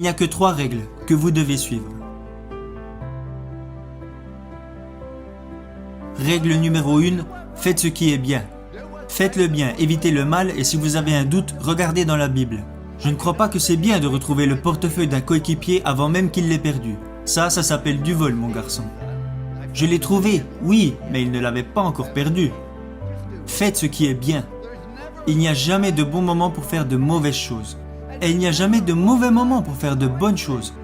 Il n'y a que 3 règles que vous devez suivre. Règle numéro 1, faites ce qui est bien. Faites le bien, évitez le mal et si vous avez un doute, regardez dans la Bible. Je ne crois pas que c'est bien de retrouver le portefeuille d'un coéquipier avant même qu'il l'ait perdu. Ça s'appelle du vol, mon garçon. Je l'ai trouvé, oui, mais il ne l'avait pas encore perdu. Faites ce qui est bien. Il n'y a jamais de bon moment pour faire de mauvaises choses. Et il n'y a jamais de mauvais moment pour faire de bonnes choses.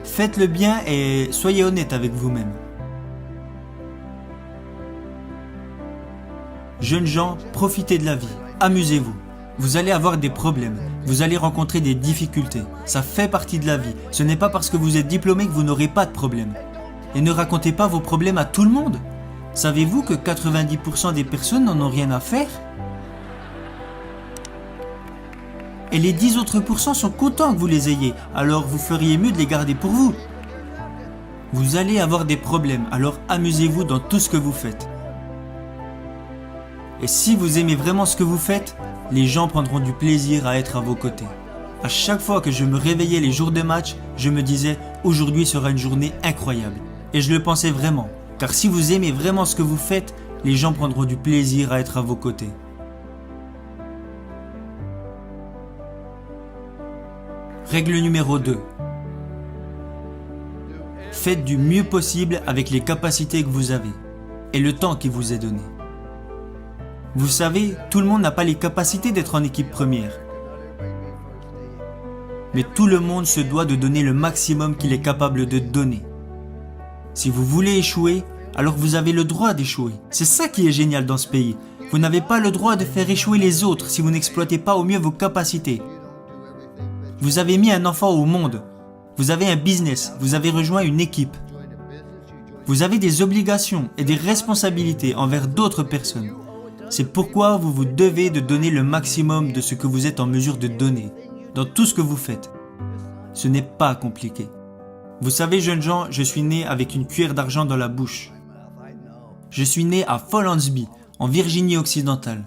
Faites le bien et soyez honnête avec vous-même. Jeunes gens, profitez de la vie, amusez-vous. Vous allez avoir des problèmes, vous allez rencontrer des difficultés. Ça fait partie de la vie. Ce n'est pas parce que vous êtes diplômé que vous n'aurez pas de problèmes. Et ne racontez pas vos problèmes à tout le monde. Savez-vous que 90% des personnes n'en ont rien à faire ? Et les 10 autres pourcents sont contents que vous les ayez, alors vous feriez mieux de les garder pour vous. Vous allez avoir des problèmes, alors amusez-vous dans tout ce que vous faites. Et si vous aimez vraiment ce que vous faites, les gens prendront du plaisir à être à vos côtés. À chaque fois que je me réveillais les jours de match, je me disais « Aujourd'hui sera une journée incroyable ». Et je le pensais vraiment, car si vous aimez vraiment ce que vous faites, les gens prendront du plaisir à être à vos côtés. Règle numéro 2. Faites du mieux possible avec les capacités que vous avez et le temps qui vous est donné. Vous savez, tout le monde n'a pas les capacités d'être en équipe première. Mais tout le monde se doit de donner le maximum qu'il est capable de donner. Si vous voulez échouer, alors vous avez le droit d'échouer. C'est ça qui est génial dans ce pays. Vous n'avez pas le droit de faire échouer les autres si vous n'exploitez pas au mieux vos capacités. Vous avez mis un enfant au monde. Vous avez un business. Vous avez rejoint une équipe. Vous avez des obligations et des responsabilités envers d'autres personnes. C'est pourquoi vous vous devez de donner le maximum de ce que vous êtes en mesure de donner, dans tout ce que vous faites. Ce n'est pas compliqué. Vous savez, jeunes gens, je suis né avec une cuillère d'argent dans la bouche. Je suis né à Follansbee, en Virginie occidentale.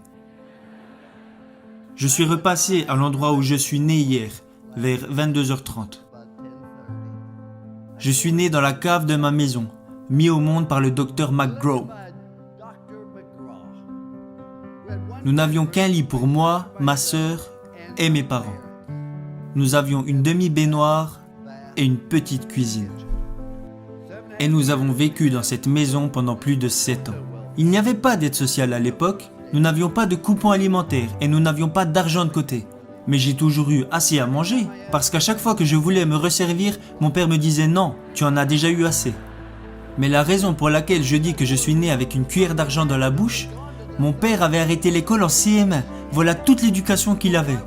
Je suis repassé à l'endroit où je suis né hier, vers 22h30. Je suis né dans la cave de ma maison, mis au monde par le docteur McGraw. Nous n'avions qu'un lit pour moi, ma sœur et mes parents. Nous avions une demi-baignoire et une petite cuisine. Et nous avons vécu dans cette maison pendant plus de 7 ans. Il n'y avait pas d'aide sociale à l'époque, nous n'avions pas de coupons alimentaires et nous n'avions pas d'argent de côté. Mais j'ai toujours eu assez à manger, parce qu'à chaque fois que je voulais me resservir, mon père me disait « Non, tu en as déjà eu assez ». Mais la raison pour laquelle je dis que je suis né avec une cuillère d'argent dans la bouche, mon père avait arrêté l'école en CM1, voilà toute l'éducation qu'il avait.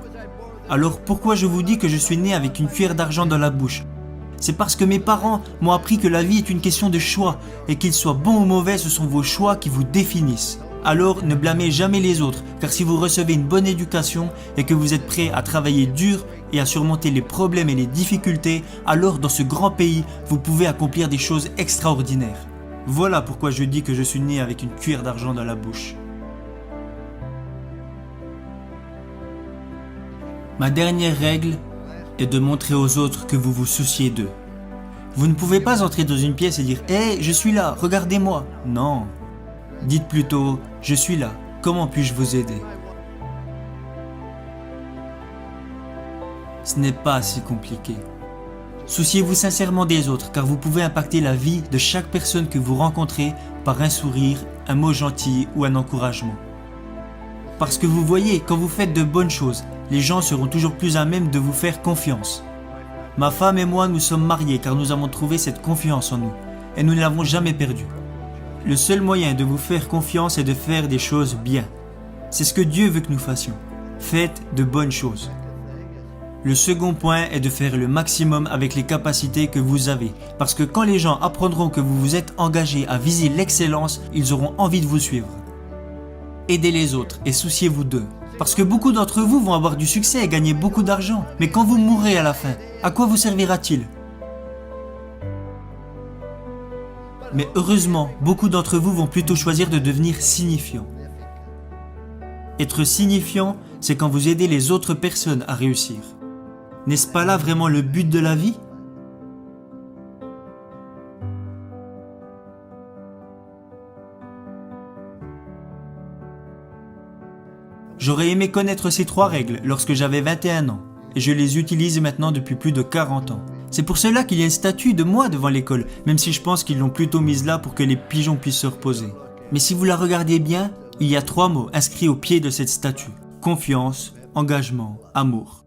Alors pourquoi je vous dis que je suis né avec une cuillère d'argent dans la bouche ? C'est parce que mes parents m'ont appris que la vie est une question de choix, et qu'ils soient bons ou mauvais, ce sont vos choix qui vous définissent. Alors ne blâmez jamais les autres, car si vous recevez une bonne éducation et que vous êtes prêt à travailler dur et à surmonter les problèmes et les difficultés, alors dans ce grand pays, vous pouvez accomplir des choses extraordinaires. Voilà pourquoi je dis que je suis né avec une cuillère d'argent dans la bouche. Ma dernière règle est de montrer aux autres que vous vous souciez d'eux. Vous ne pouvez pas entrer dans une pièce et dire « Hey, je suis là, regardez-moi » Non. Dites plutôt « Je suis là, comment puis-je vous aider ?» Ce n'est pas si compliqué. Souciez-vous sincèrement des autres car vous pouvez impacter la vie de chaque personne que vous rencontrez par un sourire, un mot gentil ou un encouragement. Parce que vous voyez, quand vous faites de bonnes choses, les gens seront toujours plus à même de vous faire confiance. Ma femme et moi nous sommes mariés car nous avons trouvé cette confiance en nous et nous ne l'avons jamais perdue. Le seul moyen de vous faire confiance est de faire des choses bien. C'est ce que Dieu veut que nous fassions. Faites de bonnes choses. Le second point est de faire le maximum avec les capacités que vous avez. Parce que quand les gens apprendront que vous vous êtes engagé à viser l'excellence, ils auront envie de vous suivre. Aidez les autres et souciez-vous d'eux. Parce que beaucoup d'entre vous vont avoir du succès et gagner beaucoup d'argent. Mais quand vous mourrez à la fin, à quoi vous servira-t-il ? Mais heureusement, beaucoup d'entre vous vont plutôt choisir de devenir signifiants. Être signifiant, c'est quand vous aidez les autres personnes à réussir. N'est-ce pas là vraiment le but de la vie? J'aurais aimé connaître ces 3 règles lorsque j'avais 21 ans, et je les utilise maintenant depuis plus de 40 ans. C'est pour cela qu'il y a une statue de moi devant l'école, même si je pense qu'ils l'ont plutôt mise là pour que les pigeons puissent se reposer. Mais si vous la regardez bien, il y a 3 mots inscrits au pied de cette statue. Confiance, engagement, amour.